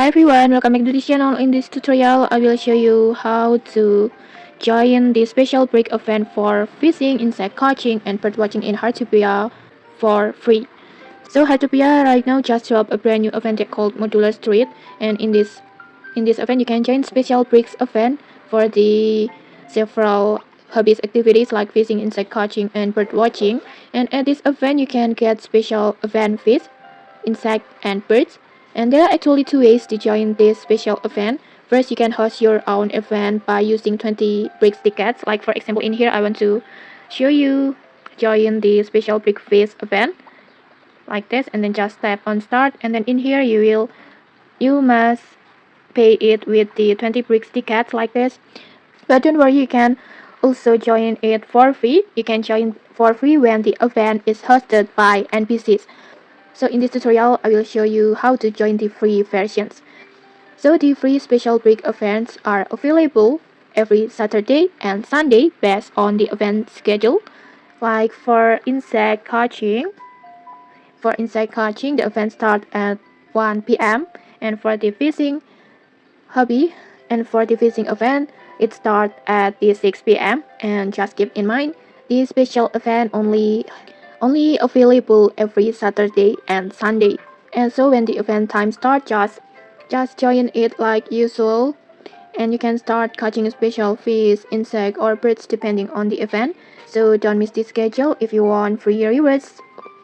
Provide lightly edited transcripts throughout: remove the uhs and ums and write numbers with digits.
everyone, welcome back to the channel. In this tutorial, I will show you how to join the special break event for fishing, insect catching, and bird watching in Heartopia for free. So Heartopia right now just dropped a brand new event called Modular Street, and in this event you can join special breaks event for the several hobbies activities like fishing, insect catching, and bird watching. And at this event you can get special event fish, insect, and birds. And there are actually two ways to join this special event. First, you can host your own event by using 20 bricks tickets. Like for example, in here I want to show you join the special brick face event like this, and then just tap on start, and then in here you must pay it with the 20 bricks tickets like this. But don't worry, you can also join it for free. You can join for free when the event is hosted by NPCs. So in this tutorial, I will show you how to join the free versions. So the free special break events are available every Saturday and Sunday based on the event schedule. Like for insect catching, the event starts at 1 p.m. and for the fishing hobby and for the fishing event, it starts at the 6 p.m. And just keep in mind, the special event only available every Saturday and Sunday. And so when the event time starts, just join it like usual, and you can start catching special fish, insect, or birds depending on the event. So don't miss the schedule if you want free rewards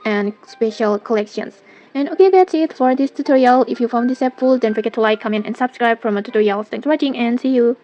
and special collections. And okay, that's it for this tutorial. If you found this helpful, don't forget to like, comment, and subscribe for more tutorials. Thanks for watching, and see you.